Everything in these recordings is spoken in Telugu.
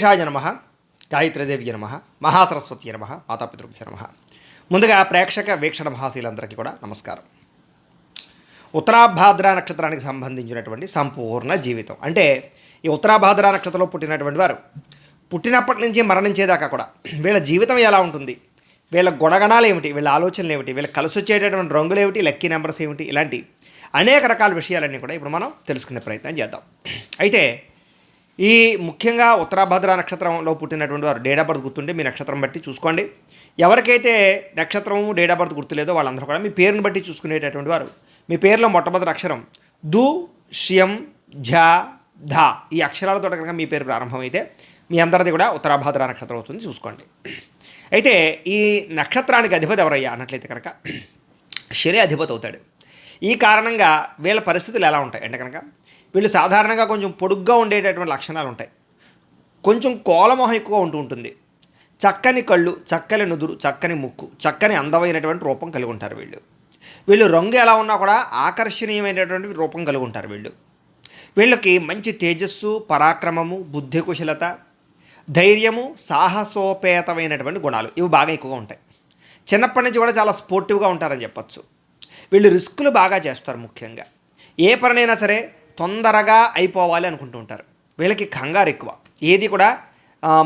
గణేశాయ నమః, గాయత్రీదేవ్య నమః, మహాసరస్వతి నమః, మాతాపితృభ్య నమః. ముందుగా ప్రేక్షక వీక్షణ మహాశీలందరికీ కూడా నమస్కారం. ఉత్తరాభాద్ర నక్షత్రానికి సంబంధించినటువంటి సంపూర్ణ జీవితం అంటే ఈ ఉత్తరాభాద్ర నక్షత్రంలో పుట్టినటువంటి వారు పుట్టినప్పటి నుంచి మరణించేదాకా కూడా వీళ్ళ జీవితం ఎలా ఉంటుంది, వీళ్ళ గుణగణాలు ఏమిటి, వీళ్ళ ఆలోచనలు ఏమిటి, వీళ్ళ కలిసి వచ్చేటటువంటి రంగులు ఏమిటి, లక్కీ నెంబర్స్ ఏమిటి, ఇలాంటి అనేక రకాల విషయాలన్నీ కూడా ఇప్పుడు మనం తెలుసుకునే ప్రయత్నం చేద్దాం. అయితే ఈ ముఖ్యంగా ఉత్తరాభాద్ర నక్షత్రంలో పుట్టినటువంటి వారు డేట్ ఆఫ్ బర్త్ గుర్తుంటే మీ నక్షత్రం బట్టి చూసుకోండి. ఎవరికైతే నక్షత్రం డేట్ ఆఫ్ బర్త్ గుర్తులేదో వాళ్ళందరూ కూడా మీ పేరుని బట్టి చూసుకునేటటువంటి వారు మీ పేరులో మొట్టమొదటి అక్షరం దు, ష్యం, ఝ, ధ ఈ అక్షరాలతో కనుక మీ పేరు ప్రారంభమైతే మీ అందరిది కూడా ఉత్తరాభాద్ర నక్షత్రం అవుతుంది చూసుకోండి. అయితే ఈ నక్షత్రానికి అధిపతి ఎవరయ్యా అన్నట్లయితే కనుక శని అధిపతి అవుతాడు. ఈ కారణంగా వీళ్ళ పరిస్థితులు ఎలా ఉంటాయి అంటే కనుక వీళ్ళు సాధారణంగా కొంచెం పొడుగ్గా ఉండేటటువంటి లక్షణాలు ఉంటాయి. కొంచెం కోలమోహం ఎక్కువ ఉంటుంది. చక్కని కళ్ళు, చక్కని నుదురు, చక్కని ముక్కు, చక్కని అందమైనటువంటి రూపం కలిగి ఉంటారు వీళ్ళు రంగు ఎలా ఉన్నా కూడా ఆకర్షణీయమైనటువంటి రూపం కలిగి ఉంటారు వీళ్ళకి మంచి తేజస్సు, పరాక్రమము, బుద్ధి కుశలత, ధైర్యము, సాహసోపేతమైనటువంటి గుణాలు ఇవి బాగా ఎక్కువగా ఉంటాయి. చిన్నప్పటి నుంచి కూడా చాలా స్పోర్టివ్గా ఉంటారని చెప్పచ్చు. వీళ్ళు రిస్కులు బాగా చేస్తారు. ముఖ్యంగా ఏ పనైనా సరే తొందరగా అయిపోవాలి అనుకుంటూ ఉంటారు. వీళ్ళకి కంగారు ఎక్కువ. ఏది కూడా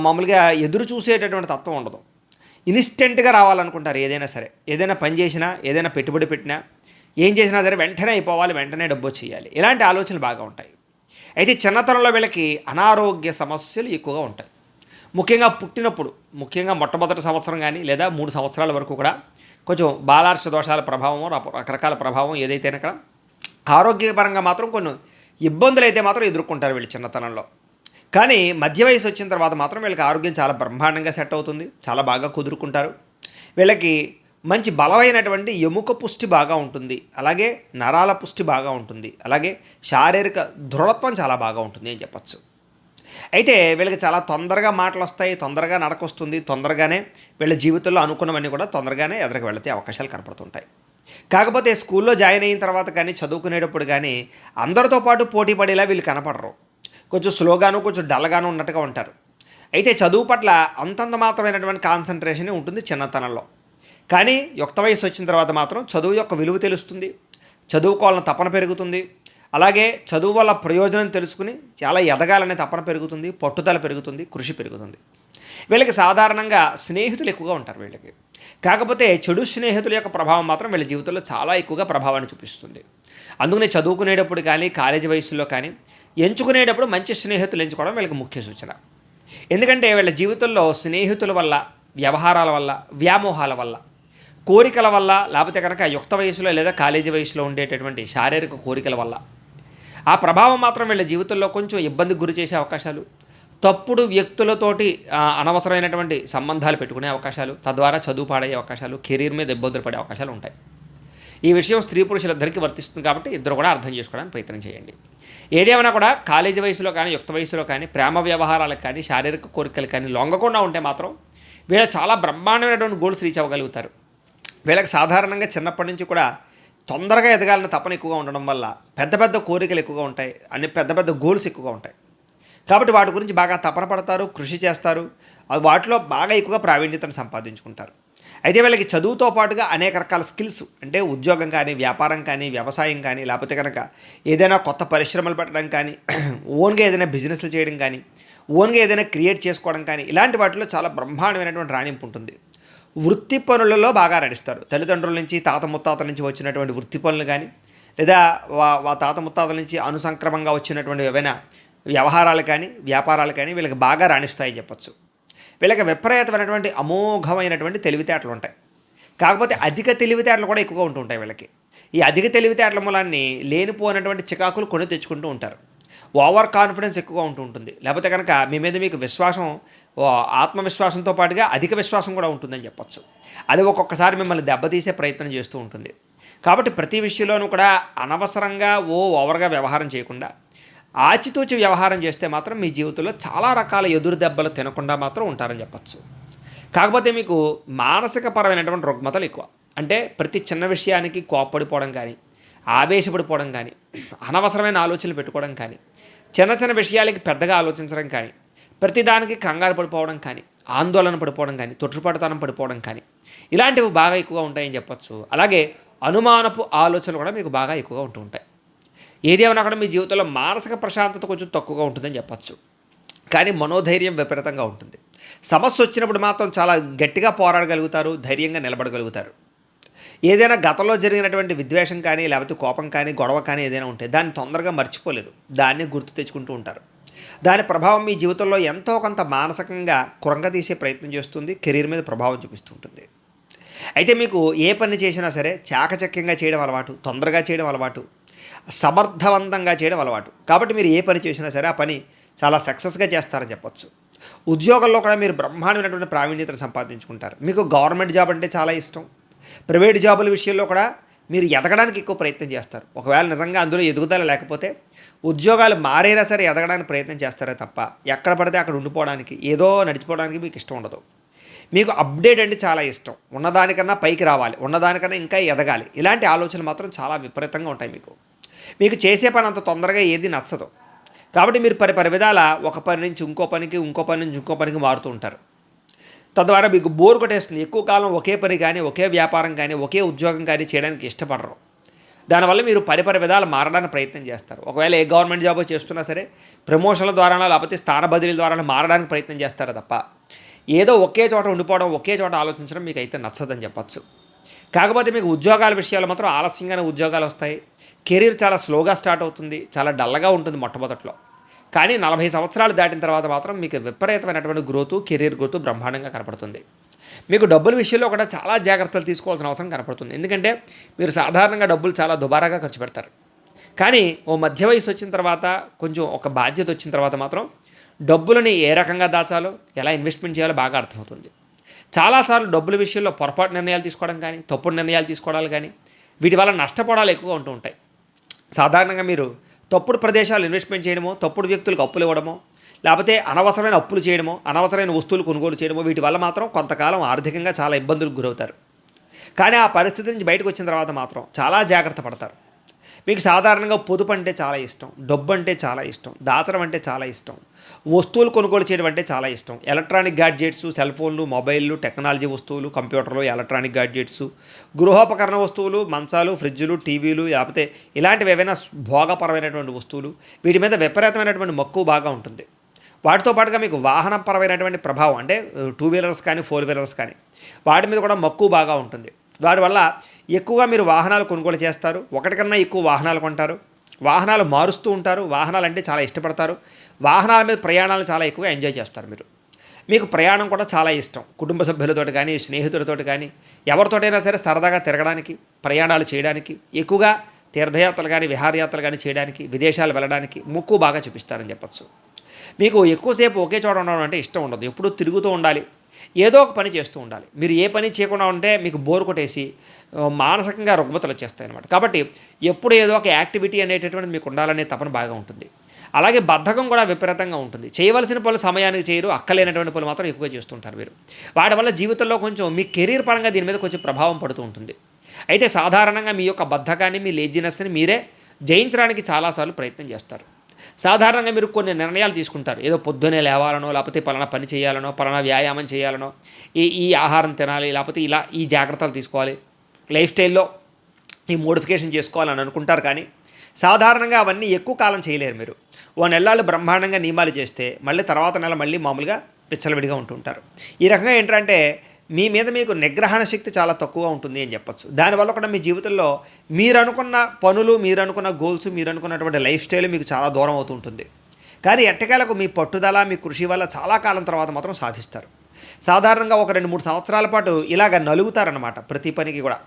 మామూలుగా ఎదురు చూసేటటువంటి తత్వం ఉండదు. ఇన్స్టెంట్గా రావాలనుకుంటారు. ఏదైనా సరే, ఏదైనా పని చేసినా, ఏదైనా పెట్టుబడి పెట్టినా, ఏం చేసినా సరే వెంటనే అయిపోవాలి, వెంటనే డబ్బు చేయాలి, ఇలాంటి ఆలోచనలు బాగా ఉంటాయి. అయితే చిన్నతనంలో వీళ్ళకి అనారోగ్య సమస్యలు ఎక్కువగా ఉంటాయి. ముఖ్యంగా పుట్టినప్పుడు, ముఖ్యంగా మొట్టమొదటి సంవత్సరం కానీ లేదా 3 సంవత్సరాల వరకు కూడా కొంచెం బాలార్ష దోషాల ప్రభావం, రకరకాల ప్రభావం ఏదైతే అక్కడ ఆరోగ్యపరంగా మాత్రం కొన్ని ఇబ్బందులు అయితే మాత్రం ఎదుర్కొంటారు వీళ్ళు చిన్నతనంలో. కానీ మధ్య వయసు వచ్చిన తర్వాత మాత్రం వీళ్ళకి ఆరోగ్యం చాలా బ్రహ్మాండంగా సెట్ అవుతుంది, చాలా బాగా కుదురుకుంటారు. వీళ్ళకి మంచి బలమైనటువంటి ఎముక పుష్టి బాగా ఉంటుంది, అలాగే నరాల పుష్టి బాగా ఉంటుంది, అలాగే శారీరక దృఢత్వం చాలా బాగా ఉంటుంది అని చెప్పచ్చు. అయితే వీళ్ళకి చాలా తొందరగా మాటలు వస్తాయి, తొందరగా నడకొస్తుంది, తొందరగానే వీళ్ళ జీవితంలో అనుకున్నవన్నీ కూడా తొందరగానే ఎదురుకు వెళితే అవకాశాలు కనపడుతుంటాయి. కాకపోతే స్కూల్లో జాయిన్ అయిన తర్వాత కానీ చదువుకునేటప్పుడు కానీ అందరితో పాటు పోటీ పడేలా వీళ్ళు కనపడరు. కొంచెం స్లోగాను, కొంచెం డల్గాను ఉన్నట్టుగా ఉంటారు. అయితే చదువు పట్ల అంతంత మాత్రమైనటువంటి కాన్సన్ట్రేషన్ ఉంటుంది చిన్నతనంలో. కానీ యుక్త వయసు వచ్చిన తర్వాత మాత్రం చదువు యొక్క విలువ తెలుస్తుంది, చదువుకోవాలని తపన పెరుగుతుంది, అలాగే చదువు వల్ల ప్రయోజనం తెలుసుకుని చాలా ఎదగాలనే తపన పెరుగుతుంది, పట్టుదల పెరుగుతుంది, కృషి పెరుగుతుంది. వీళ్ళకి సాధారణంగా స్నేహితులు ఎక్కువగా ఉంటారు వీళ్ళకి. కాకపోతే చెడు స్నేహితుల యొక్క ప్రభావం మాత్రం వీళ్ళ జీవితంలో చాలా ఎక్కువగా ప్రభావాన్ని చూపిస్తుంది. అందుకనే చదువుకునేటప్పుడు కానీ కాలేజీ వయసులో కానీ ఎంచుకునేటప్పుడు మంచి స్నేహితులు ఎంచుకోవడం వీళ్ళకి ముఖ్య సూచన. ఎందుకంటే వీళ్ళ జీవితంలో స్నేహితుల వల్ల, వ్యవహారాల వల్ల, వ్యామోహాల వల్ల, కోరికల వల్ల, లేకపోతే కనుక యుక్త వయసులో లేదా కాలేజీ వయసులో ఉండేటటువంటి శారీరక కోరికల వల్ల ఆ ప్రభావం మాత్రం వీళ్ళ జీవితంలో కొంచెం ఇబ్బందికి గురి చేసే అవకాశాలు, తప్పుడు వ్యక్తులతోటి అనవసరమైనటువంటి సంబంధాలు పెట్టుకునే అవకాశాలు, తద్వారా చదువు పాడయ్యే అవకాశాలు, కెరీర్ మీద ఇబ్బందులు పడే అవకాశాలు ఉంటాయి. ఈ విషయం స్త్రీ పురుషులిద్దరికీ వర్తిస్తుంది కాబట్టి ఇద్దరు కూడా అర్థం చేసుకోవడానికి ప్రయత్నం చేయండి. ఏదేమైనా కూడా కాలేజీ వయసులో కానీ యుక్త వయసులో కానీ ప్రేమ వ్యవహారాలకు కానీ శారీరక కోరికలు కానీ లొంగకుండా ఉంటే మాత్రం వీళ్ళ చాలా బ్రహ్మాండమైనటువంటి గోల్స్ రీచ్ అవ్వగలుగుతారు. వీళ్ళకి సాధారణంగా చిన్నప్పటి నుంచి కూడా తొందరగా ఎదగాలని తపన ఎక్కువగా ఉండడం వల్ల పెద్ద పెద్ద కోరికలు ఎక్కువగా ఉంటాయి, అన్ని పెద్ద పెద్ద గోల్స్ ఎక్కువగా ఉంటాయి. కాబట్టి వాటి గురించి బాగా తపన పడతారు, కృషి చేస్తారు, వాటిలో బాగా ఎక్కువగా ప్రావీణ్యతను సంపాదించుకుంటారు. అయితే వీళ్ళకి చదువుతో పాటుగా అనేక రకాల స్కిల్స్ అంటే ఉద్యోగం కానీ, వ్యాపారం కానీ, వ్యవసాయం కానీ, లేకపోతే కనుక ఏదైనా కొత్త పరిశ్రమలు పెట్టడం కానీ, ఓన్గా ఏదైనా బిజినెస్లు చేయడం కానీ, ఓన్గా ఏదైనా క్రియేట్ చేసుకోవడం కానీ, ఇలాంటి వాటిలో చాలా బ్రహ్మాండమైనటువంటి రాణింపు ఉంటుంది. వృత్తి పనులలో బాగా రాణిస్తారు. తల్లిదండ్రుల నుంచి, తాత ముత్తాతల నుంచి వచ్చినటువంటి వృత్తి పనులు కానీ, లేదా తాత ముత్తాతల నుంచి అనుసంక్రమంగా వచ్చినటువంటి ఏవైనా వ్యవహారాలు కానీ, వ్యాపారాలు కానీ వీళ్ళకి బాగా రాణిస్తాయని చెప్పచ్చు. వీళ్ళకి విపరీతమైనటువంటి అమోఘమైనటువంటి తెలివితేటలు ఉంటాయి. కాకపోతే అధిక తెలివితేటలు కూడా ఎక్కువగా ఉంటుంటాయి వీళ్ళకి. ఈ అధిక తెలివితేటల మూలాన్ని లేనిపోయినటువంటి చికాకులు కొని తెచ్చుకుంటూ ఉంటారు. ఓవర్ కాన్ఫిడెన్స్ ఎక్కువగా ఉంటుంది. లేకపోతే కనుక మీ మీద మీకు విశ్వాసం, ఆత్మవిశ్వాసంతో పాటుగా అధిక విశ్వాసం కూడా ఉంటుందని చెప్పచ్చు. అది ఒక్కొక్కసారి మిమ్మల్ని దెబ్బతీసే ప్రయత్నం చేస్తూ ఉంటుంది. కాబట్టి ప్రతి విషయంలోనూ కూడా అనవసరంగా ఓవర్గా వ్యవహారం చేయకుండా ఆచితూచి వ్యవహారం చేస్తే మాత్రం మీ జీవితంలో చాలా రకాల ఎదురు దెబ్బలు తినకుండా మాత్రం ఉంటారని చెప్పచ్చు. కాకపోతే మీకు మానసిక పరమైనటువంటి రుగ్మతలు ఎక్కువ. అంటే ప్రతి చిన్న విషయానికి కోప్పడిపోవడం కానీ, ఆవేశపడిపోవడం కానీ, అనవసరమైన ఆలోచనలు పెట్టుకోవడం కానీ, చిన్న చిన్న విషయాలకి పెద్దగా ఆలోచించడం కానీ, ప్రతిదానికి కంగారు పడిపోవడం కానీ, ఆందోళన పడిపోవడం కానీ, తొట్టుపడతనం పడిపోవడం కానీ ఇలాంటివి బాగా ఎక్కువగా ఉంటాయని చెప్పొచ్చు. అలాగే అనుమానపు ఆలోచనలు కూడా మీకు బాగా ఎక్కువగా ఉంటూ ఉంటాయి. ఏదేమైనా కూడా మీ జీవితంలో మానసిక ప్రశాంతత కొంచెం తక్కువగా ఉంటుందని చెప్పొచ్చు. కానీ మనోధైర్యం విపరీతంగా ఉంటుంది. సమస్య వచ్చినప్పుడు మాత్రం చాలా గట్టిగా పోరాడగలుగుతారు, ధైర్యంగా నిలబడగలుగుతారు. ఏదైనా గతంలో జరిగినటువంటి విద్వేషం కానీ, లేకపోతే కోపం కానీ, గొడవ కానీ ఏదైనా ఉంటే దాన్ని తొందరగా మర్చిపోలేరు. దాన్ని గుర్తు తెచ్చుకుంటూ ఉంటారు. దాని ప్రభావం మీ జీవితంలో ఎంతో కొంత మానసికంగా కృంగతీసే ప్రయత్నం చేస్తుంది, కెరీర్ మీద ప్రభావం చూపిస్తుంటుంది. అయితే మీకు ఏ పని చేసినా సరే చాకచక్యంగా చేయడం అలవాటు, తొందరగా చేయడం అలవాటు, సమర్థవంతంగా చేయడం అలవాటు. కాబట్టి మీరు ఏ పని చేసినా సరే ఆ పని చాలా సక్సెస్గా చేస్తారని చెప్పొచ్చు. ఉద్యోగంలో కూడా మీరు బ్రహ్మాండమైనటువంటి ప్రావీణ్యతను సంపాదించుకుంటారు. మీకు గవర్నమెంట్ జాబ్ అంటే చాలా ఇష్టం. ప్రైవేట్ జాబుల విషయంలో కూడా మీరు ఎదగడానికి ఎక్కువ ప్రయత్నం చేస్తారు. ఒకవేళ నిజంగా అందులో ఎదుగుదల లేకపోతే ఉద్యోగాలు మారైనా సరే ఎదగడానికి ప్రయత్నం చేస్తారే తప్ప ఎక్కడ పడితే అక్కడ ఉండిపోవడానికి, ఏదో నడిచిపోవడానికి మీకు ఇష్టం ఉండదు. మీకు అప్డేట్ అంటే చాలా ఇష్టం. ఉన్నదానికన్నా పైకి రావాలి, ఉన్నదానికన్నా ఇంకా ఎదగాలి. ఇలాంటి ఆలోచనలు మాత్రం చాలా విపరీతంగా ఉంటాయి మీకు. మీకు చేసే పని అంత తొందరగా ఏది నచ్చదు. కాబట్టి మీరు పరి విధాల ఒక పని నుంచి ఇంకో పనికి, ఇంకో పని నుంచి ఇంకో పనికి మారుతూ ఉంటారు. తద్వారా మీకు బోర్ కొట్టేస్తుంది. ఎక్కువ కాలం ఒకే పని కానీ, ఒకే వ్యాపారం కానీ, ఒకే ఉద్యోగం కానీ చేయడానికి ఇష్టపడరు. దానివల్ల మీరు పరి విధాలు మారడానికి ప్రయత్నం చేస్తారు. ఒకవేళ ఏ గవర్నమెంట్ జాబ్ చేస్తున్నా సరే ప్రమోషన్ల ద్వారానో లేకపోతే స్థాన బదిలీల ద్వారానో మారడానికి ప్రయత్నం చేస్తారు తప్ప ఏదో ఒకే చోట ఉండిపోవడం, ఒకే చోట ఆలోచించడం మీకు అయితే నచ్చదని చెప్పచ్చు. కాకపోతే మీకు ఉద్యోగాల విషయాలు మాత్రం ఆలస్యంగానే ఉద్యోగాలు వస్తాయి. కెరీర్ చాలా స్లోగా స్టార్ట్ అవుతుంది, చాలా డల్గా ఉంటుంది మొట్టమొదట్లో. కానీ 40 సంవత్సరాలు దాటిన తర్వాత మాత్రం మీకు విపరీతమైనటువంటి గ్రోత్, కెరీర్ గ్రోత్ బ్రహ్మాండంగా కనపడుతుంది. మీకు డబ్బుల విషయంలో కూడా చాలా జాగ్రత్తలు తీసుకోవాల్సిన అవసరం కనపడుతుంది. ఎందుకంటే మీరు సాధారణంగా డబ్బులు చాలా దుబారాగా ఖర్చు పెడతారు. కానీ ఓ మధ్య వయసు వచ్చిన తర్వాత, కొంచెం ఒక బాధ్యత వచ్చిన తర్వాత మాత్రం డబ్బులని ఏ రకంగా దాచాలో, ఎలా ఇన్వెస్ట్మెంట్ చేయాలో బాగా అర్థమవుతుంది. చాలాసార్లు డబ్బుల విషయంలో పొరపాటు నిర్ణయాలు తీసుకోవడం కానీ, తప్పుడు నిర్ణయాలు తీసుకోవడాలు కానీ, వీటి వల్ల నష్టపోవడాలు ఎక్కువగా ఉంటూ ఉంటాయి. సాధారణంగా మీరు తప్పుడు ప్రదేశాలు ఇన్వెస్ట్మెంట్ చేయడమో, తప్పుడు వ్యక్తులకు అప్పులు ఇవ్వడమో, లేకపోతే అనవసరమైన అప్పులు చేయడమో, అనవసరమైన వస్తువులు కొనుగోలు చేయడమో, వీటి వల్ల మాత్రం కొంతకాలం ఆర్థికంగా చాలా ఇబ్బందులకు గురవుతారు. కానీ ఆ పరిస్థితి నుంచి బయటకు వచ్చిన తర్వాత మాత్రం చాలా జాగ్రత్త పడతారు. మీకు సాధారణంగా పొదుపు అంటే చాలా ఇష్టం, డబ్బు అంటే చాలా ఇష్టం, దాచడం అంటే చాలా ఇష్టం, వస్తువులు కొనుగోలు చేయడం అంటే చాలా ఇష్టం. ఎలక్ట్రానిక్ గ్యాడ్జెట్స్, సెల్ ఫోన్లు, మొబైళ్ళు, టెక్నాలజీ వస్తువులు, కంప్యూటర్లు, ఎలక్ట్రానిక్ గ్యాడ్జెట్స్, గృహోపకరణ వస్తువులు, మంచాలు, ఫ్రిడ్జులు, టీవీలు, లేకపోతే ఇలాంటివి ఏవైనా భోగపరమైనటువంటి వస్తువులు, వీటి మీద విపరీతమైనటువంటి మక్కువ బాగా ఉంటుంది. వాటితో పాటుగా మీకు వాహనపరమైనటువంటి ప్రభావం, అంటే 2 వీలర్స్ కానీ 4 వీలర్స్ కానీ వాటి మీద కూడా మక్కువ బాగా ఉంటుంది. వాటి వల్ల ఎక్కువగా మీరు వాహనాలు కొనుగోలు చేస్తారు. ఒకటి కన్నా ఎక్కువ వాహనాలు కొంటారు, వాహనాలు మారుస్తూ ఉంటారు, వాహనాలు అంటే చాలా ఇష్టపడతారు, వాహనాల మీద ప్రయాణాలు చాలా ఎక్కువగా ఎంజాయ్ చేస్తారు మీరు. మీకు ప్రయాణం కూడా చాలా ఇష్టం. కుటుంబ సభ్యులతో కానీ, స్నేహితులతో కానీ, ఎవరితోటైనా సరే సరదాగా తిరగడానికి, ప్రయాణాలు చేయడానికి, ఎక్కువగా తీర్థయాత్రలు కానీ, విహారయాత్రలు కానీ చేయడానికి, విదేశాలు వెళ్ళడానికి మక్కువ బాగా చూపిస్తారని చెప్పచ్చు. మీకు ఎక్కువసేపు ఒకే చోట ఉండడం అంటే ఇష్టం ఉండదు. ఎప్పుడూ తిరుగుతూ ఉండాలి, ఏదో ఒక పని చేస్తూ ఉండాలి. మీరు ఏ పని చేయకుండా ఉంటే మీకు బోర్ కొట్టేసి మానసికంగా రుగ్మతలు వచ్చేస్తాయి అన్నమాట. కాబట్టి ఎప్పుడు ఏదో ఒక యాక్టివిటీ అనేటటువంటిది మీకు ఉండాలనే తపన బాగా ఉంటుంది. అలాగే బద్ధకం కూడా విపరీతంగా ఉంటుంది. చేయవలసిన పనులు సమయానికి చేయరు, అక్కలేనటువంటి పనులు మాత్రం ఎక్కువగా చేస్తుంటారు మీరు. వాటి వల్ల జీవితంలో కొంచెం మీ కెరీర్ పరంగా దీని మీద కొంచెం ప్రభావం పడుతూ ఉంటుంది. అయితే సాధారణంగా మీ యొక్క బద్ధకాన్ని, మీ లేజినెస్ని మీరే జయించడానికి చాలాసార్లు ప్రయత్నం చేస్తారు. సాధారణంగా మీరు కొన్ని నిర్ణయాలు తీసుకుంటారు. ఏదో పొద్దునే లేవాలనో, లేకపోతే పలానా పని చేయాలనో, పలానా వ్యాయామం చేయాలనో, ఈ ఆహారం తినాలి, లేకపోతే ఇలా ఈ జాగ్రత్తలు తీసుకోవాలి, లైఫ్ స్టైల్లో ఈ మోడిఫికేషన్ చేసుకోవాలని అనుకుంటారు. కానీ సాధారణంగా అవన్నీ ఎక్కువ కాలం చేయలేరు మీరు. ఓ నెలలు బ్రహ్మాండంగా నియమాలు చేస్తే మళ్ళీ తర్వాత నెల మళ్ళీ మామూలుగా పిచ్చలవిడిగా ఉంటుంటారు. ఈ రకంగా ఏంటంటే మీ మీద మీకు నిగ్రహణ శక్తి చాలా తక్కువగా ఉంటుంది అని చెప్పచ్చు. దానివల్ల కూడా మీ జీవితంలో మీరు అనుకున్న పనులు, మీరు అనుకున్న గోల్స్, మీరు అనుకున్నటువంటి లైఫ్ స్టైల్ మీకు చాలా దూరం అవుతూ ఉంటుంది. కానీ ఎట్టకేలకు మీ పట్టుదల, మీ కృషి వల్ల చాలా కాలం తర్వాత మాత్రం సాధిస్తారు. సాధారణంగా ఒక 2-3 సంవత్సరాల పాటు ఇలాగ నలుగుతారనమాట ప్రతి పనికి కూడా.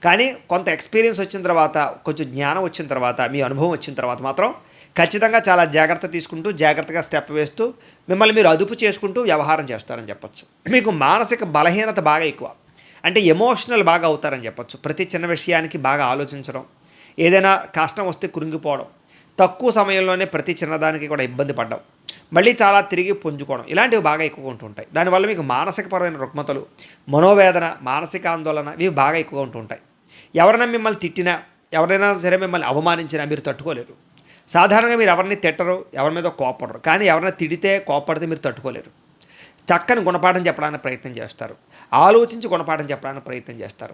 కానీ కొంత ఎక్స్పీరియన్స్ వచ్చిన తర్వాత, కొంచెం జ్ఞానం వచ్చిన తర్వాత, మీ అనుభవం వచ్చిన తర్వాత మాత్రం ఖచ్చితంగా చాలా జాగ్రత్త తీసుకుంటూ, జాగ్రత్తగా స్టెప్ వేస్తూ, మిమ్మల్ని మీరు అదుపు చేసుకుంటూ వ్యవహారం చేస్తారని చెప్పచ్చు. మీకు మానసిక బలహీనత బాగా ఎక్కువ, అంటే ఎమోషనల్ బాగా అవుతారని చెప్పచ్చు. ప్రతి చిన్న విషయానికి బాగా ఆలోచించడం, ఏదైనా కష్టం వస్తే కృంగిపోవడం, తక్కువ సమయంలోనే ప్రతి చిన్నదానికి కూడా ఇబ్బంది పడడం, మళ్ళీ చాలా తిరిగి పుంజుకోవడం, ఇలాంటివి బాగా ఎక్కువగా ఉంటుంటాయి. దానివల్ల మీకు మానసికపరమైన రుగ్మతలు, మనోవేదన, మానసిక ఆందోళన ఇవి బాగా ఎక్కువగా ఉంటుంటాయి. ఎవరైనా మిమ్మల్ని తిట్టినా, ఎవరైనా సరే మిమ్మల్ని అవమానించినా మీరు తట్టుకోలేరు. సాధారణంగా మీరు ఎవరిని తిట్టరు, ఎవరి మీద కోప్పడరు. కానీ ఎవరైనా తిడితే, కోప్పడితే మీరు తట్టుకోలేరు. చక్కని గుణపాఠం చెప్పడానికి ప్రయత్నం చేస్తారు. ఆలోచించి గుణపాఠం చెప్పడానికి ప్రయత్నం చేస్తారు.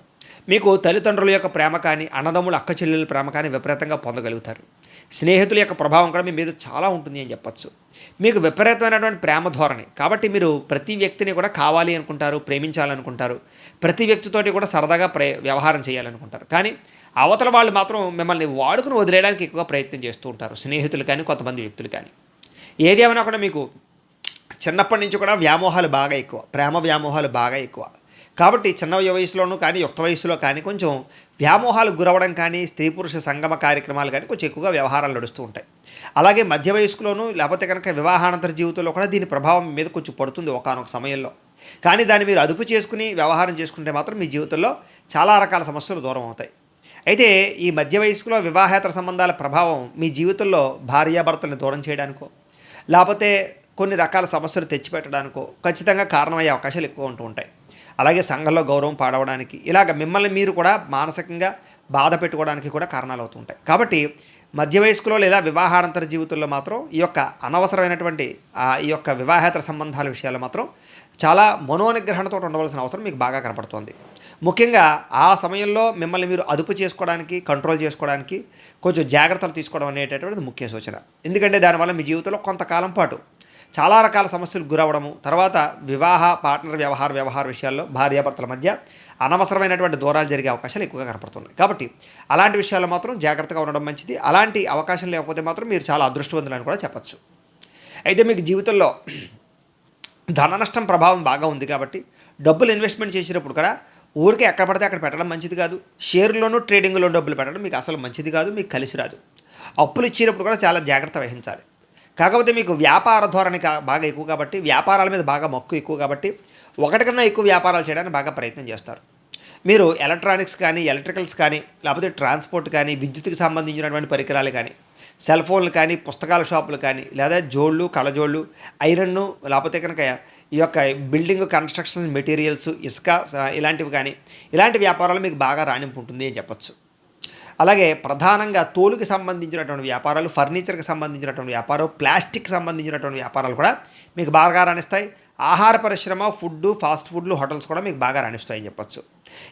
మీకు తల్లిదండ్రుల యొక్క ప్రేమ కానీ, అన్నదమ్ముల అక్క చెల్లెల ప్రేమ కానీ విపరీతంగా పొందగలుగుతారు. స్నేహితుల యొక్క ప్రభావం కూడా మీ మీద చాలా ఉంటుంది అని చెప్పచ్చు. మీకు విపరీతమైనటువంటి ప్రేమ ధోరణి కాబట్టి మీరు ప్రతి వ్యక్తిని కూడా కావాలి అనుకుంటారు, ప్రేమించాలనుకుంటారు. ప్రతి వ్యక్తితోటి కూడా సరదాగా వ్యవహారం చేయాలనుకుంటారు. కానీ అవతల వాళ్ళు మాత్రం మిమ్మల్ని వాడుకుని వదిలేయడానికి ఎక్కువగా ప్రయత్నం చేస్తూ ఉంటారు, స్నేహితులు కానీ, కొంతమంది వ్యక్తులు కానీ. ఏది ఏమైనా కూడా మీకు చిన్నప్పటి నుంచి కూడా వ్యామోహాలు బాగా ఎక్కువ, ప్రేమ వ్యామోహాలు బాగా ఎక్కువ. కాబట్టి చిన్న వయసులోనూ కానీ, యుక్త వయసులో కానీ కొంచెం వ్యామోహాలకు గురవడం కానీ, స్త్రీ పురుష సంగమ కార్యక్రమాలు కానీ కొంచెం ఎక్కువగా వ్యవహారాలు నడుస్తూ ఉంటాయి. అలాగే మధ్య వయస్కులోనూ లేకపోతే కనుక వివాహానంతర జీవితంలో కూడా దీని ప్రభావం మీద కొంచెం పడుతుంది ఒకానొక సమయంలో. కానీ దాన్ని మీరు అదుపు చేసుకుని వ్యవహారం చేసుకుంటే మాత్రం మీ జీవితంలో చాలా రకాల సమస్యలు దూరం అవుతాయి. అయితే ఈ మధ్య వయస్కులో వివాహేతర సంబంధాల ప్రభావం మీ జీవితంలో భార్యాభర్తలను దూరం చేయడానికో, లేకపోతే కొన్ని రకాల సమస్యలు తెచ్చిపెట్టడానికో ఖచ్చితంగా కారణమయ్యే అవకాశాలు ఎక్కువ ఉంటూ ఉంటాయి. అలాగే సంఘంలో గౌరవం పాడవడానికి, ఇలాగ మిమ్మల్ని మీరు కూడా మానసికంగా బాధ పెట్టుకోవడానికి కూడా కారణాలు అవుతూ ఉంటాయి. కాబట్టి మధ్య వయస్కులో లేదా వివాహానంతర జీవితంలో మాత్రం ఈ యొక్క అనవసరమైనటువంటి ఈ యొక్క వివాహేతర సంబంధాల విషయాలు మాత్రం చాలా మనోనిగ్రహణతో ఉండవలసిన అవసరం మీకు బాగా కనపడుతోంది. ముఖ్యంగా ఆ సమయంలో మిమ్మల్ని మీరు అదుపు చేసుకోవడానికి, కంట్రోల్ చేసుకోవడానికి కొంచెం జాగ్రత్తలు తీసుకోవడం అనేటటువంటిది ముఖ్య సూచన. ఎందుకంటే దానివల్ల మీ జీవితంలో కొంతకాలం పాటు చాలా రకాల సమస్యలు గురవడము, తర్వాత పార్ట్నర్ వ్యవహార విషయాల్లో భార్యాభర్తల మధ్య అనవసరమైనటువంటి దూరాలు జరిగే అవకాశాలు ఎక్కువగా కనపడుతున్నాయి. కాబట్టి అలాంటి విషయాల్లో మాత్రం జాగ్రత్తగా ఉండడం మంచిది. అలాంటి అవకాశం లేకపోతే మాత్రం మీరు చాలా అదృష్టవంతులని కూడా చెప్పచ్చు. అయితే మీకు జీవితంలో ధన నష్టం ప్రభావం బాగా ఉంది కాబట్టి డబ్బులు ఇన్వెస్ట్మెంట్ చేసినప్పుడు కూడా ఊరికే ఎక్కడ పడితే అక్కడ పెట్టడం మంచిది కాదు. షేర్లోనూ ట్రేడింగ్లో డబ్బులు పెట్టడం మీకు అసలు మంచిది కాదు, మీకు కలిసి రాదు. అప్పులు ఇచ్చినప్పుడు కూడా చాలా జాగ్రత్త వహించాలి. కాకపోతే మీకు వ్యాపార ధోరణి బాగా ఎక్కువ కాబట్టి, వ్యాపారాల మీద బాగా మక్కువ ఎక్కువ కాబట్టి ఒకటికన్నా ఎక్కువ వ్యాపారాలు చేయడానికి బాగా ప్రయత్నం చేస్తారు. మీరు ఎలక్ట్రానిక్స్ కానీ, ఎలక్ట్రికల్స్ కానీ, లేకపోతే ట్రాన్స్పోర్ట్ కానీ, విద్యుత్కి సంబంధించినటువంటి పరికరాలు కానీ, సెల్ ఫోన్లు కానీ, పుస్తకాల షాపులు కానీ, లేదా జోళ్ళు, కళ్ళజోళ్ళు, ఐరన్ను, లేకపోతే కనుక ఈ యొక్క బిల్డింగ్ కన్స్ట్రక్షన్ మెటీరియల్స్, ఇసుక ఇలాంటివి కానీ, ఇలాంటి వ్యాపారాలు మీకు బాగా రాణింపు ఉంటుంది అని చెప్పచ్చు. అలాగే ప్రధానంగా తోలుకి సంబంధించినటువంటి వ్యాపారాలు, ఫర్నిచర్కి సంబంధించినటువంటి వ్యాపారం, ప్లాస్టిక్ సంబంధించినటువంటి వ్యాపారాలు కూడా మీకు బాగా రాణిస్తాయి. ఆహార పరిశ్రమ, ఫాస్ట్ ఫుడ్లు, హోటల్స్ కూడా మీకు బాగా రాణిస్తాయని చెప్పచ్చు.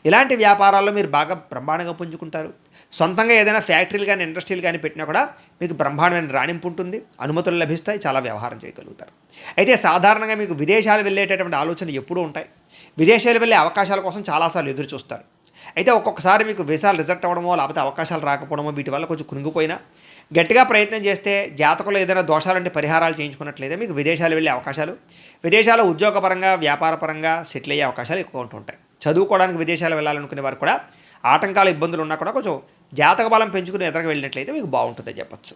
ఇలాంటి వ్యాపారాల్లో మీరు బాగా బ్రహ్మాండంగా పుంజుకుంటారు. సొంతంగా ఏదైనా ఫ్యాక్టరీలు కానీ, ఇండస్ట్రీలు కానీ పెట్టినా కూడా మీకు బ్రహ్మాండమైన రాణింపు ఉంటుంది, అనుమతులు లభిస్తాయి, చాలా వ్యవహారం చేయగలుగుతారు. అయితే సాధారణంగా మీకు విదేశాలు వెళ్ళేటటువంటి ఆలోచనలు ఎప్పుడూ ఉంటాయి. విదేశాలు వెళ్ళే అవకాశాల కోసం చాలాసార్లు ఎదురు చూస్తారు. అయితే ఒక్కొక్కసారి మీకు వీసాలు రిజెక్ట్ అవ్వడమో, లేకపోతే అవకాశాలు రాకపోవడమో వీటి వల్ల కొంచెం కునిగిపోయినా గట్టిగా ప్రయత్నం చేస్తే జాతకంలో ఏదైనా దోషాలంటే పరిహారాలు చేయించుకున్నట్లయితే మీకు విదేశాలు వెళ్ళే అవకాశాలు, విదేశాల్లో ఉద్యోగపరంగా, వ్యాపారపరంగా సెటిల్ అయ్యే అవకాశాలు ఎక్కువ ఉంటుంటాయి. చదువుకోవడానికి విదేశాలు వెళ్ళాలనుకునే వారు కూడా ఆటంకాలు, ఇబ్బందులు ఉన్నా కూడా కొంచెం జాతక బలం పెంచుకుని ఎదురుకు వెళ్ళినట్లయితే మీకు బాగుంటుందని చెప్పచ్చు.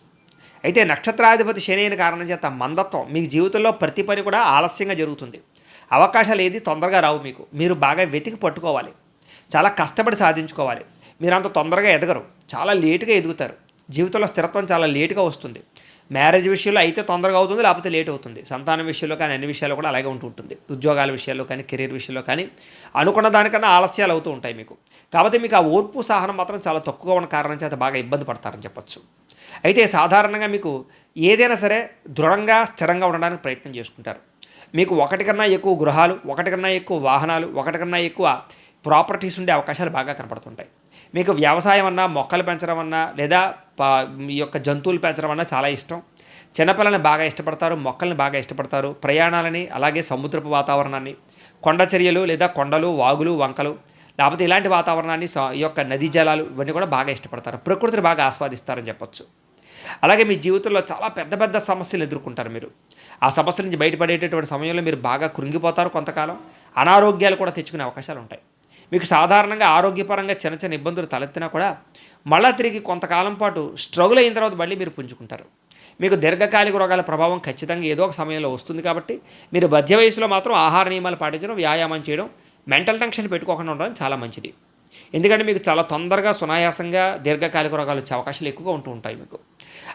అయితే నక్షత్రాధిపతి శని అయిన కారణం చేత మందత్వం మీకు జీవితంలో ప్రతి పని కూడా ఆలస్యంగా జరుగుతుంది. అవకాశాలు ఏది తొందరగా రావు. మీరు బాగా వెతికి పట్టుకోవాలి, చాలా కష్టపడి సాధించుకోవాలి. మీరు అంత తొందరగా ఎదగరు, చాలా లేటుగా ఎదుగుతారు. జీవితంలో స్థిరత్వం చాలా లేటుగా వస్తుంది. మ్యారేజ్ విషయంలో అయితే తొందరగా అవుతుంది, లేకపోతే లేట్ అవుతుంది. సంతానం విషయంలో కానీ, అన్ని విషయాల్లో కూడా అలాగే ఉంటుంది. ఉద్యోగాల విషయాల్లో కానీ, కెరీర్ విషయంలో కానీ అనుకున్న దానికన్నా ఆలస్యాలు అవుతూ ఉంటాయి మీకు. కాబట్టి మీకు ఆ ఓర్పు సహనం మాత్రం చాలా తక్కువగా ఉన్న కారణం చేత బాగా ఇబ్బంది పడతారని చెప్పచ్చు. అయితే సాధారణంగా మీకు ఏదైనా సరే దృఢంగా, స్థిరంగా ఉండడానికి ప్రయత్నం చేసుకుంటారు. మీకు ఒకటికన్నా ఎక్కువ గృహాలు, ఒకటికన్నా ఎక్కువ వాహనాలు, ఒకటికన్నా ఎక్కువ ప్రాపర్టీస్ ఉండే అవకాశాలు బాగా కనపడుతుంటాయి. మీకు వ్యవసాయం అన్నా, మొక్కలు పెంచడం అన్నా, లేదా ఈ యొక్క జంతువులు పెంచడం అన్నా చాలా ఇష్టం. చిన్నపిల్లల్ని బాగా ఇష్టపడతారు, మొక్కల్ని బాగా ఇష్టపడతారు. ప్రయాణాలని, అలాగే సముద్రపు వాతావరణాన్ని, కొండ చర్యలు లేదా కొండలు, వాగులు, వంకలు, లేకపోతే ఇలాంటి వాతావరణాన్ని, ఈ యొక్క నదీ జలాలు ఇవన్నీ కూడా బాగా ఇష్టపడతారు. ప్రకృతిని బాగా ఆస్వాదిస్తారని చెప్పచ్చు. అలాగే మీ జీవితంలో చాలా పెద్ద పెద్ద సమస్యలు ఎదుర్కొంటారు. మీరు ఆ సమస్యల నుంచి బయటపడేటటువంటి సమయంలో మీరు బాగా కృంగిపోతారు. కొంతకాలం అనారోగ్యాలు కూడా తెచ్చుకునే అవకాశాలు ఉంటాయి. మీకు సాధారణంగా ఆరోగ్యపరంగా చిన్న చిన్న ఇబ్బందులు తలెత్తినా కూడా మళ్ళా తిరిగి కొంతకాలం పాటు స్ట్రగుల్ అయిన తర్వాత మళ్ళీ మీరు పుంజుకుంటారు. మీకు దీర్ఘకాలిక రోగాల ప్రభావం ఖచ్చితంగా ఏదో ఒక సమయంలో వస్తుంది. కాబట్టి మీరు మధ్య వయసులో మాత్రం ఆహార నియమాలు పాటించడం, వ్యాయామం చేయడం, మెంటల్ టెన్షన్ పెట్టుకోకుండా ఉండడం చాలా మంచిది. ఎందుకంటే మీకు చాలా తొందరగా, సునాయాసంగా దీర్ఘకాలిక రోగాలు వచ్చే అవకాశాలు ఎక్కువగా ఉంటూ ఉంటాయి మీకు.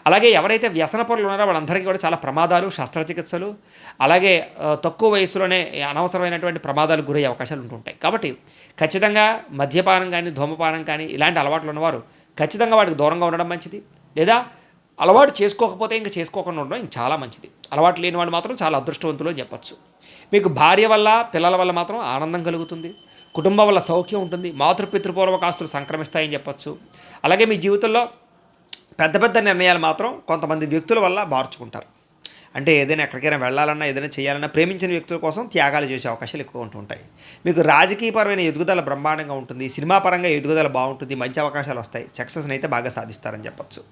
అలాగే ఎవరైతే వ్యసన పరులు ఉన్నారో వాళ్ళందరికీ కూడా చాలా ప్రమాదాలు, శస్త్రచికిత్సలు, అలాగే తక్కువ వయసులోనే అనవసరమైనటువంటి ప్రమాదాలకు గురయ్యే అవకాశాలు ఉంటుంటాయి. కాబట్టి ఖచ్చితంగా మద్యపానం కానీ, ధూమపానం కానీ ఇలాంటి అలవాట్లు ఉన్నవారు ఖచ్చితంగా వాటికి దూరంగా ఉండడం మంచిది. లేదా అలవాటు చేసుకోకపోతే ఇంక చేసుకోకుండా ఉండడం ఇంక చాలా మంచిది. అలవాటు లేని వాడు మాత్రం చాలా అదృష్టవంతులు అని చెప్పొచ్చు. మీకు భార్య వల్ల, పిల్లల వల్ల మాత్రం ఆనందం కలుగుతుంది. కుటుంబం వల్ల సౌఖ్యం ఉంటుంది. మాతృపితృపూర్వక ఆస్తులు సంక్రమిస్తాయని చెప్పొచ్చు. అలాగే మీ జీవితంలో పెద్ద పెద్ద నిర్ణయాలు మాత్రం కొంతమంది వ్యక్తుల వల్ల మార్చుకుంటారు. అంటే ఏదైనా ఎక్కడికైనా వెళ్ళాలన్నా, ఏదైనా చేయాలన్నా ప్రేమించిన వ్యక్తుల కోసం త్యాగాలు చేసే అవకాశాలు ఎక్కువ ఉంటుంటాయి. మీకు రాజకీయపరమైన ఎదుగుదల బ్రహ్మాండంగా ఉంటుంది. సినిమా పరంగా ఎదుగుదల బాగుంటుంది. మంచి అవకాశాలు వస్తాయి. సక్సెస్ని అయితే బాగా సాధిస్తారని చెప్పొచ్చు.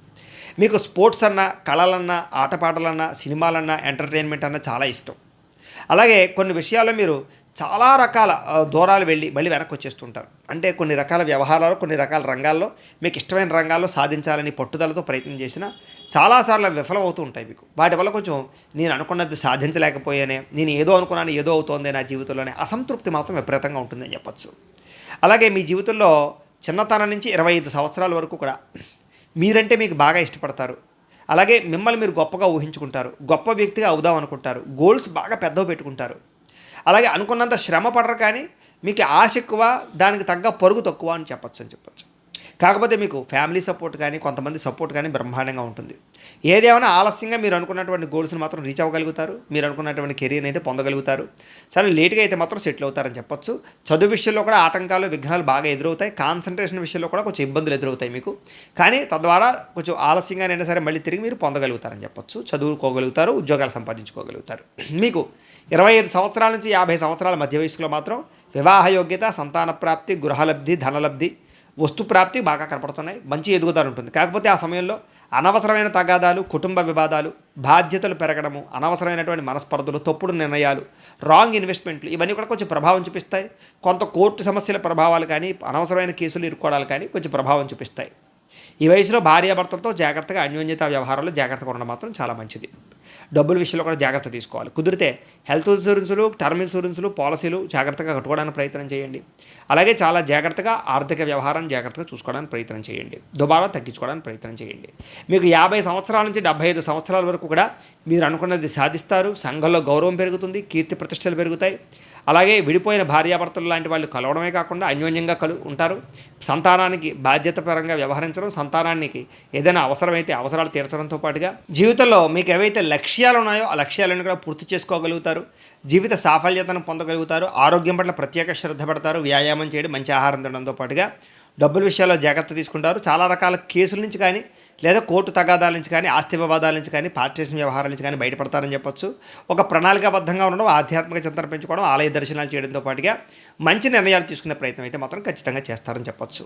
మీకు స్పోర్ట్స్ అన్నా, కళలన్నా, ఆటపాటలన్నా, సినిమాలన్నా, ఎంటర్టైన్మెంట్ అన్నా చాలా ఇష్టం. అలాగే కొన్ని విషయాల్లో మీరు చాలా రకాల దూరాలు వెళ్ళి మళ్ళీ వెనక్కి వచ్చేస్తుంటారు. అంటే కొన్ని రకాల వ్యవహారాలు, కొన్ని రకాల రంగాల్లో మీకు ఇష్టమైన రంగాల్లో సాధించాలని పట్టుదలతో ప్రయత్నం చేసినా చాలాసార్లు అవి విఫలం అవుతూ ఉంటాయి మీకు. వాటి వల్ల కొంచెం నేను అనుకున్నది సాధించలేకపోయానే, నేను ఏదో అనుకున్నాను ఏదో అవుతోంది నా జీవితంలోనే అసంతృప్తి మాత్రం విపరీతంగా ఉంటుందని చెప్పచ్చు. అలాగే మీ జీవితంలో చిన్నతనం నుంచి 25 సంవత్సరాల వరకు కూడా మీరంటే మీకు బాగా ఇష్టపడతారు. అలాగే మిమ్మల్ని మీరు గొప్పగా ఊహించుకుంటారు. గొప్ప వ్యక్తిగా అవుదాం అనుకుంటారు. గోల్స్ బాగా పెద్దవి పెట్టుకుంటారు. అలాగే అనుకున్నంత శ్రమ పడరు, కానీ మీకు ఆశ ఎక్కువ, దానికి తగ్గ పరుగు తక్కువ అని చెప్పచ్చు. కాకపోతే మీకు ఫ్యామిలీ సపోర్ట్ కానీ, కొంతమంది సపోర్ట్ కానీ బ్రహ్మాండంగా ఉంటుంది. ఏదేమైనా ఆలస్యంగా మీరు అనుకున్నటువంటి గోల్స్ని మాత్రం రీచ్ అవ్వగలుగుతారు. మీరు అనుకున్నటువంటి కెరీర్ని అయితే పొందగలుగుతారు. చాలా లేట్గా అయితే మాత్రం సెటిల్ అవుతారని చెప్పొచ్చు. చదువు విషయంలో కూడా ఆటంకాలు, విఘ్నాలు బాగా ఎదురవుతాయి. కాన్సన్ట్రేషన్ విషయంలో కూడా కొంచెం ఇబ్బందులు ఎదురవుతాయి మీకు. కానీ తద్వారా కొంచెం ఆలస్యంగానైనా సరే మళ్ళీ తిరిగి మీరు పొందగలుగుతారని చెప్పొచ్చు. చదువుకోగలుగుతారు, ఉద్యోగాలు సంపాదించుకోగలుగుతారు. మీకు 25 సంవత్సరాల నుంచి 50 సంవత్సరాల మధ్య వయసులో మాత్రం వివాహ యోగ్యత, సంతాన ప్రాప్తి, గృహలబ్ధి, ధనలబ్ధి, వస్తు ప్రాప్తి బాగా కనపడుతున్నాయి. మంచి ఎదుగుదల ఉంటుంది. కాకపోతే ఆ సమయంలో అనవసరమైన తగాదాలు, కుటుంబ వివాదాలు, బాధ్యతలు పెరగడము, అనవసరమైనటువంటి మనస్పర్ధలు, తప్పుడు నిర్ణయాలు, రాంగ్ ఇన్వెస్ట్మెంట్లు ఇవన్నీ కూడా కొంచెం ప్రభావం చూపిస్తాయి. కొంత కోర్టు సమస్యల ప్రభావాలు కానీ, అనవసరమైన కేసులు ఇరుక్కోవడాలు కానీ కొంచెం ప్రభావం చూపిస్తాయి. ఈ వయసులో భార్యాభర్తలతో జాగ్రత్తగా అన్యోన్యత వ్యవహారాల్లో జాగ్రత్తగా ఉండడం మాత్రం చాలా మంచిది. డబ్బుల విషయంలో కూడా జాగ్రత్త తీసుకోవాలి. కుదిరితే హెల్త్ ఇన్సూరెన్సులు, టర్మ్ ఇన్సూరెన్సులు, పాలసీలు జాగ్రత్తగా కట్టుకోవడానికి ప్రయత్నం చేయండి. అలాగే చాలా జాగ్రత్తగా ఆర్థిక వ్యవహారాన్ని జాగ్రత్తగా చూసుకోవడానికి ప్రయత్నం చేయండి. దుబారా తగ్గించుకోవడానికి ప్రయత్నం చేయండి. మీకు 50 సంవత్సరాల నుంచి 75 సంవత్సరాల వరకు కూడా మీరు అనుకున్నది సాధిస్తారు. సంఘంలో గౌరవం పెరుగుతుంది, కీర్తి ప్రతిష్టలు పెరుగుతాయి. అలాగే విడిపోయిన భార్యాభర్తలు లాంటి వాళ్ళు కలవడమే కాకుండా అన్యోన్యంగా ఉంటారు. సంతానానికి బాధ్యతపరంగా వ్యవహరించడం, సంతానానికి ఏదైనా అవసరమైతే అవసరాలు తీర్చడంతో పాటుగా జీవితంలో మీకు ఏవైతే లక్ష్యాలు ఉన్నాయో ఆ లక్ష్యాలను కూడా పూర్తి చేసుకోగలుగుతారు. జీవిత సాఫల్యతను పొందగలుగుతారు. ఆరోగ్యం పట్ల ప్రత్యేక శ్రద్ధ పడతారు. వ్యాయామం చేయడం, మంచి ఆహారం తినడంతో పాటుగా డబ్బుల విషయాల్లో జాగ్రత్త తీసుకుంటారు. చాలా రకాల కేసుల నుంచి కానీ, లేదా కోర్టు తగాదాల నుంచి కానీ, ఆస్తి వివాదాల నుంచి కానీ, పార్టీషన్ వ్యవహారాల నుంచి కానీ బయటపడతారని చెప్పొచ్చు. ఒక ప్రణాళికాబద్ధంగా ఉండడం, ఆధ్యాత్మిక చింతన పెంచుకోవడం, ఆలయ దర్శనాలు చేయడంతో పాటుగా మంచి నిర్ణయాలు తీసుకునే ప్రయత్నం అయితే మాత్రం ఖచ్చితంగా చేస్తారని చెప్పొచ్చు.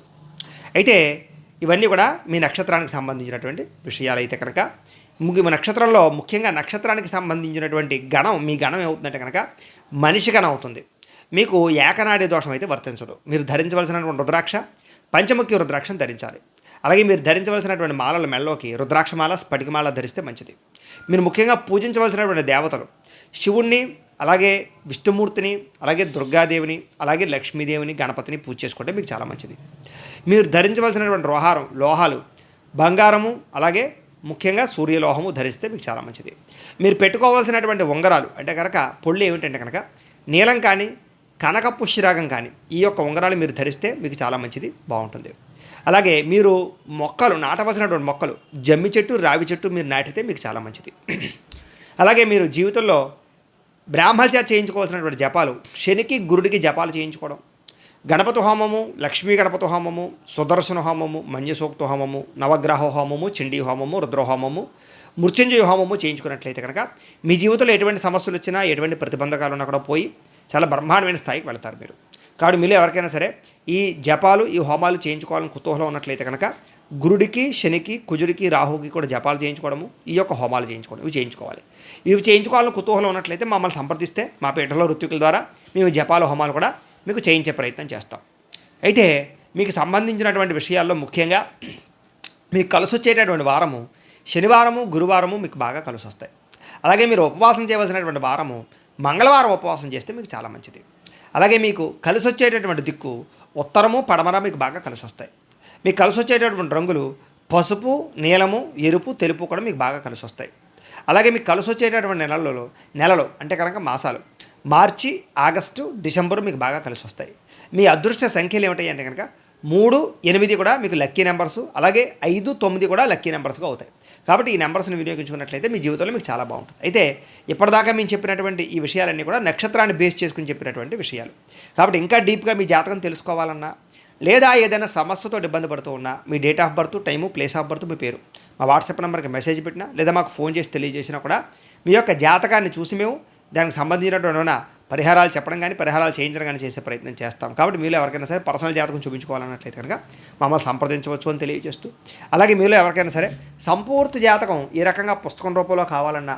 అయితే ఇవన్నీ కూడా మీ నక్షత్రానికి సంబంధించినటువంటి విషయాలు అయితే కనుక మీ నక్షత్రంలో ముఖ్యంగా నక్షత్రానికి సంబంధించినటువంటి గణం, మీ గణం ఏమవుతుందంటే కనుక మనిషి గణం అవుతుంది. మీకు ఏకనాడి దోషం అయితే వర్తించదు. మీరు ధరించవలసినటువంటి రుద్రాక్ష, పంచముఖి రుద్రాక్షను ధరించాలి. అలాగే మీరు ధరించవలసినటువంటి మాలల మెల్లోకి రుద్రాక్షమాల, స్ఫటికమాల ధరిస్తే మంచిది. మీరు ముఖ్యంగా పూజించవలసినటువంటి దేవతలు శివుణ్ణి, అలాగే విష్ణుమూర్తిని, అలాగే దుర్గాదేవిని, అలాగే లక్ష్మీదేవిని, గణపతిని పూజ చేసుకుంటే మీకు చాలా మంచిది. మీరు ధరించవలసినటువంటి లోహాలు బంగారము, అలాగే ముఖ్యంగా సూర్యలోహము ధరిస్తే మీకు చాలా మంచిది. మీరు పెట్టుకోవాల్సినటువంటి ఉంగరాలు అంటే కనుక పొళ్ళు ఏమిటంటే కనుక నీలం కానీ, కనక పుష్యరాగం కానీ, ఈ యొక్క ఉంగరాలు మీరు ధరిస్తే మీకు చాలా మంచిది, బాగుంటుంది. అలాగే మీరు మొక్కలు నాటవలసినటువంటి మొక్కలు జమ్మి చెట్టు, రావి చెట్టు మీరు నాటితే మీకు చాలా మంచిది. అలాగే మీరు జీవితంలో బ్రాహ్మణ చేత చేయించుకోవాల్సినటువంటి జపాలు, శనికి గురుడికి జపాలు చేయించుకోవడం, గణపతి హోమము, లక్ష్మీ గణపతి హోమము, సుదర్శన హోమము, మన్యసూక్త హోమము, నవగ్రహ హోమము, చండీ హోమము, రుద్రహోమము, మృత్యుంజయ హోమము చేయించుకున్నట్లయితే కనుక మీ జీవితంలో ఎటువంటి సమస్యలు వచ్చినా, ఎటువంటి ప్రతిబంధకాలు ఉన్నా కూడా పోయి చాలా బ్రహ్మాండమైన స్థాయికి వెళ్తారు మీరు. కాబట్టి మీరు ఎవరికైనా సరే ఈ జపాలు, ఈ హోమాలు చేయించుకోవాలని కుతూహలం ఉన్నట్లయితే కనుక గురుడికి, శనికి, కుజుడికి, రాహుకి కూడా జపాలు చేయించుకోవడము, ఈ యొక్క హోమాలు చేయించుకోవడం, ఇవి చేయించుకోవాలి. ఇవి చేయించుకోవాలని కుతూహలం ఉన్నట్లయితే మమ్మల్ని సంప్రదిస్తే మా పీఠంలో ఋత్వికుల ద్వారా మేము జపాలు, హోమాలు కూడా మీకు చేయించే ప్రయత్నం చేస్తాం. అయితే మీకు సంబంధించినటువంటి విషయాల్లో ముఖ్యంగా మీకు కలిసి వచ్చేటటువంటి వారము శనివారము, గురువారము మీకు బాగా కలిసి వస్తాయి. అలాగే మీరు ఉపవాసం చేయవలసినటువంటి వారము మంగళవారం ఉపవాసం చేస్తే మీకు చాలా మంచిది. అలాగే మీకు కలిసి వచ్చేటటువంటి దిక్కు ఉత్తరము, పడమర మీకు బాగా కలిసి వస్తాయి. మీకు కలిసి వచ్చేటటువంటి రంగులు పసుపు, నీలము, ఎరుపు, తెలుపు కూడా మీకు బాగా కలిసి వస్తాయి. అలాగే మీకు కలిసి వచ్చేటటువంటి నెలలు అంటే కనుక మాసాలు మార్చి, ఆగస్టు, డిసెంబరు మీకు బాగా కలిసి వస్తాయి. మీ అదృష్ట సంఖ్యలు ఏమిటాయి అంటే కనుక 3, 8 కూడా మీకు లక్కీ నెంబర్స్, అలాగే 5, 9 కూడా లక్కీ నెంబర్స్గా అవుతాయి. కాబట్టి ఈ నెంబర్స్ని వినియోగించుకున్నట్లయితే మీ జీవితంలో మీకు చాలా బాగుంటుంది. అయితే ఇప్పటిదాకా మేము చెప్పినటువంటి ఈ విషయాలన్నీ కూడా నక్షత్రాన్ని బేస్ చేసుకుని చెప్పినటువంటి విషయాలు. కాబట్టి ఇంకా డీప్గా మీ జాతకం తెలుసుకోవాలన్నా, లేదా ఏదైనా సమస్యతో ఇబ్బంది పడుతూ ఉన్నా, మీ date of birth, time, place of birth, మీ పేరు మా వాట్సాప్ నెంబర్కి మెసేజ్ పెట్టినా, లేదా మాకు ఫోన్ చేసి తెలియజేసినా కూడా మీ యొక్క జాతకాన్ని చూసి మేము దానికి సంబంధించినటువంటి పరిహారాలు చెప్పడం కానీ, పరిహారాలు చేయించడం కానీ చేసే ప్రయత్నం చేస్తాం. కాబట్టి మీలో ఎవరికైనా సరే పర్సనల్ జాతకం చూపించుకోవాలన్నట్లయితే కనుక మమ్మల్ని సంప్రదించవచ్చు అని తెలియజేస్తూ, అలాగే మీలో ఎవరికైనా సరే సంపూర్తి జాతకం ఈ రకంగా పుస్తకం రూపంలో కావాలన్నా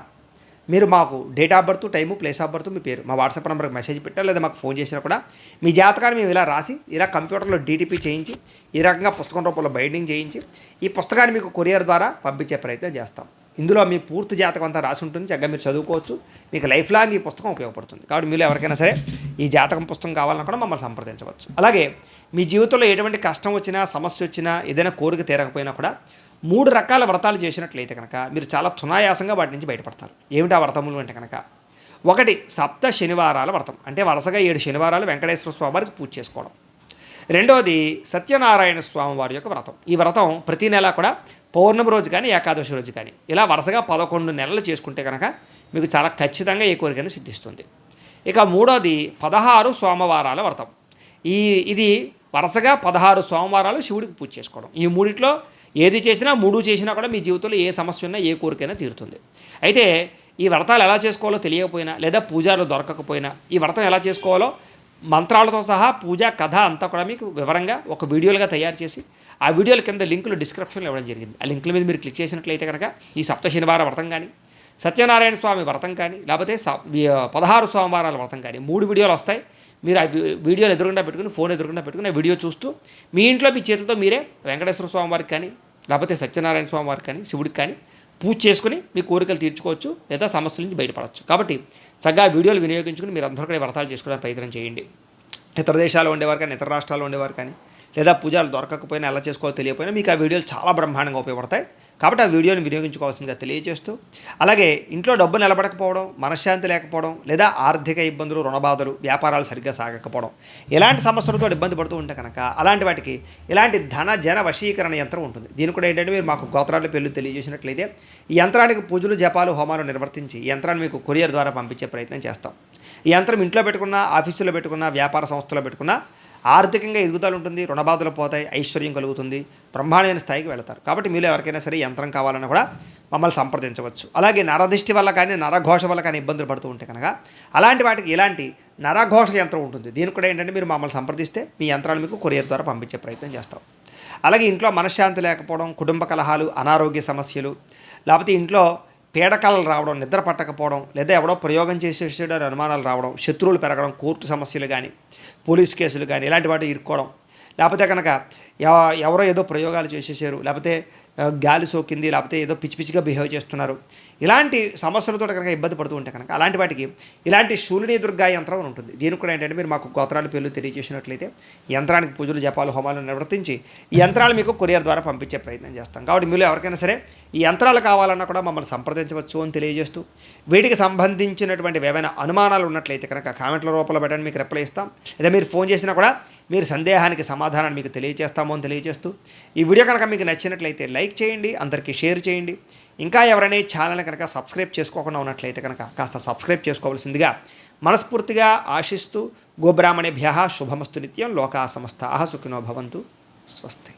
మీరు మాకు date of birth, time, place of birth, మీ పేరు మా వాట్సాప్ నెంబర్కి మెసేజ్ పెట్టారు, లేదా మాకు ఫోన్ చేసినా కూడా మీ జాతకాన్ని మేము ఇలా రాసి, ఇలా కంప్యూటర్లో డీటీపీ చేయించి, ఈ రకంగా పుస్తకం రూపంలో బైండింగ్ చేయించి ఈ పుస్తకాన్ని మీకు కొరియర్ ద్వారా పంపించే ప్రయత్నం చేస్తాం. ఇందులో మీ పూర్తి జాతకం అంతా రాసి ఉంటుంది, చక్కగా మీరు చదువుకోవచ్చు, మీకు లైఫ్ లాంగ్ ఈ పుస్తకం ఉపయోగపడుతుంది. కాబట్టి మీరు ఎవరికైనా సరే ఈ జాతకం పుస్తకం కావాలన్నా కూడా మమ్మల్ని సంప్రదించవచ్చు. అలాగే మీ జీవితంలో ఎటువంటి కష్టం వచ్చినా, సమస్య వచ్చినా, ఏదైనా కోరిక తీరకపోయినా కూడా 3 రకాల వ్రతాలు చేసినట్లయితే కనుక మీరు చాలా సునాయాసంగా వాటి నుంచి బయటపడతారు. ఏమిటి ఆ వ్రతములు అంటే కనుక, 1 సప్త శనివారాల వ్రతం, అంటే వరుసగా 7 శనివారాలు వెంకటేశ్వర స్వామి వారికి పూజ చేసుకోవడం. 2వది సత్యనారాయణ స్వామి వారి యొక్క వ్రతం. ఈ వ్రతం ప్రతి నెల కూడా పౌర్ణమి రోజు కానీ, ఏకాదశి రోజు కానీ ఇలా వరుసగా 11 నెలలు చేసుకుంటే కనుక మీకు చాలా ఖచ్చితంగా ఏ కోరికను సిద్ధిస్తుంది. ఇక 3వది 16 సోమవారాల వ్రతం. ఇది వరుసగా 16 సోమవారాలు శివుడికి పూజ చేసుకోవడం. ఈ 3 ఏది చేసినా, 3 చేసినా కూడా మీ జీవితంలో ఏ సమస్య ఉన్నా, ఏ కోరికైనా తీరుతుంది. అయితే ఈ వ్రతాలు ఎలా చేసుకోవాలో తెలియకపోయినా, లేదా పూజారులు దొరకకపోయినా ఈ వ్రతం ఎలా చేసుకోవాలో మంత్రాలతో సహా పూజా కథ అంతా కూడా మీకు వివరంగా ఒక వీడియోలుగా తయారు చేసి ఆ వీడియోల కింద లింకులు డిస్క్రిప్షన్లో ఇవ్వడం జరిగింది. ఆ లింకుల మీద మీరు క్లిక్ చేసినట్లయితే కనుక ఈ సప్త శనివార వ్రతం కానీ, సత్యనారాయణ స్వామి వ్రతం కానీ, లేకపోతే 16 సోమవారాల వ్రతం కానీ 3 వీడియోలు వస్తాయి. మీరు ఆ వీడియోలు ఎదురుగుండా పెట్టుకుని, ఫోన్ ఎదురుగుండా పెట్టుకుని ఆ వీడియో చూస్తూ మీ ఇంట్లో మీ చేతులతో మీరే వెంకటేశ్వర స్వామి వారికి కానీ, లేకపోతే సత్యనారాయణ స్వామి వారికి కానీ, శివుడికి కానీ పూజ చేసుకుని మీ కోరికలు తీర్చుకోవచ్చు, లేదా సమస్యల నుంచి బయటపడవచ్చు. కాబట్టి చక్కగా వీడియోలు వినియోగించుకుని మీరు అందరూ కూడా వ్రతాలు చేసుకోవడానికి ప్రయత్నం చేయండి. ఇతర దేశాల్లో ఉండేవారు కానీ, ఇతర రాష్ట్రాల్లో ఉండేవారు కానీ, లేదా పూజలు దొరకకపోయినా, ఎలా చేసుకోవాలో తెలియకపోయినా మీకు ఆ వీడియోలు చాలా బ్రహ్మాండంగా ఉపయోగపడతాయి. కాబట్టి ఆ వీడియోని వినియోగించుకోవాల్సిందిగా తెలియజేస్తూ, అలాగే ఇంట్లో డబ్బు నిలబడకపోవడం, మనశ్శాంతి లేకపోవడం, లేదా ఆర్థిక ఇబ్బందులు, రుణబాధలు, వ్యాపారాలు సరిగ్గా సాగకపోవడం, ఎలాంటి సమస్యలతో ఇబ్బంది పడుతూ ఉంటే కనుక అలాంటి వాటికి ఇలాంటి ధన జన వశీకరణ యంత్రం ఉంటుంది. దీని కూడా ఏంటంటే మీరు మాకు గోత్రాల పేర్లు తెలియజేసినట్లయితే ఈ యంత్రానికి పూజలు, జపాలు, హోమాలు నిర్వర్తించి ఈ యంత్రాన్ని మీకు కొరియర్ ద్వారా పంపించే ప్రయత్నం చేస్తాం. ఈ యంత్రం ఇంట్లో పెట్టుకున్నా, ఆఫీసులో పెట్టుకున్నా, వ్యాపార సంస్థలో పెట్టుకున్నా ఆర్థికంగా ఎదుగుదల ఉంటుంది, రుణబాధలు పోతాయి, ఐశ్వర్యం కలుగుతుంది, బ్రహ్మాండమైన స్థాయికి వెళతారు. కాబట్టి మీలో ఎవరికైనా సరే యంత్రం కావాలన్నా కూడా మమ్మల్ని సంప్రదించవచ్చు. అలాగే నరదిష్టి వల్ల కానీ, నరఘోష వల్ల కానీ ఇబ్బందులు పడుతూ ఉంటే కనుక అలాంటి వాటికి ఇలాంటి నరఘోష యంత్రం ఉంటుంది. దీనికి కూడా ఏంటంటే మీరు మమ్మల్ని సంప్రదిస్తే మీ యంత్రాలు మీకు కొరియర్ ద్వారా పంపించే ప్రయత్నం చేస్తాం. అలాగే ఇంట్లో మనశ్శాంతి లేకపోవడం, కుటుంబ కలహాలు, అనారోగ్య సమస్యలు, లేకపోతే ఇంట్లో పీడకలలు రావడం, నిద్ర పట్టకపోవడం, లేదా ఎవడో ప్రయోగం చేసేసాడని అనుమానాలు రావడం, శత్రువులు పెరగడం, కోర్టు సమస్యలు కానీ, పోలీస్ కేసులు కానీ ఇలాంటి వాటి ఇరుక్కోవడం, లేకపోతే కనుక ఎవరో ఏదో ప్రయోగాలు చేసేసారు, లేకపోతే గాలి సోకింది, లేకపోతే ఏదో పిచ్చి పిచ్చిగా బిహేవ్ చేస్తున్నారు, ఇలాంటి సమస్యలతో కనుక ఇబ్బంది పడుతూ ఉంటే కనుక అలాంటి వాటికి ఇలాంటి శూలిని దుర్గా యంత్రం ఉంటుంది. దీనికి కూడా ఏంటంటే మీరు మాకు గోత్రాల పేర్లు తెలియజేసినట్లయితే యంత్రానికి పూజలు, జపాలు, హోమాలు నిర్వర్తించి ఈ యంత్రాలు మీకు కొరియర్ ద్వారా పంపించే ప్రయత్నం చేస్తాం. కాబట్టి మీరు ఎవరికైనా సరే ఈ యంత్రాలు కావాలన్నా కూడా మమ్మల్ని సంప్రదించవచ్చు అని తెలియజేస్తూ, వీటికి సంబంధించినటువంటి ఏవైనా అనుమానాలు ఉన్నట్లయితే కనుక కామెంట్ల రూపంలో పెట్టండి, మీకు రిప్లై ఇస్తాం. లేదా మీరు ఫోన్ చేసినా కూడా మీరు సందేహానికి సమాధానాన్ని మీకు తెలియజేస్తామో అని తెలియజేస్తూ, ఈ వీడియో కనుక మీకు నచ్చినట్లయితే లైక్ చేయండి, అందరికీ షేర్ చేయండి. ఇంకా ఎవరైనా ఛానల్ కనుక సబ్స్క్రైబ్ చేసుకోకుండా ఉన్నట్లయితే కనుక కాస్త సబ్స్క్రైబ్ చేసుకోవాల్సిందిగా మనస్ఫూర్తిగా ఆశిస్తూ, గోబ్రాహ్మణేభ్యః శుభమస్తు నిత్యం, లోకా సమస్తాః సుఖినో భవంతు. స్వస్తి.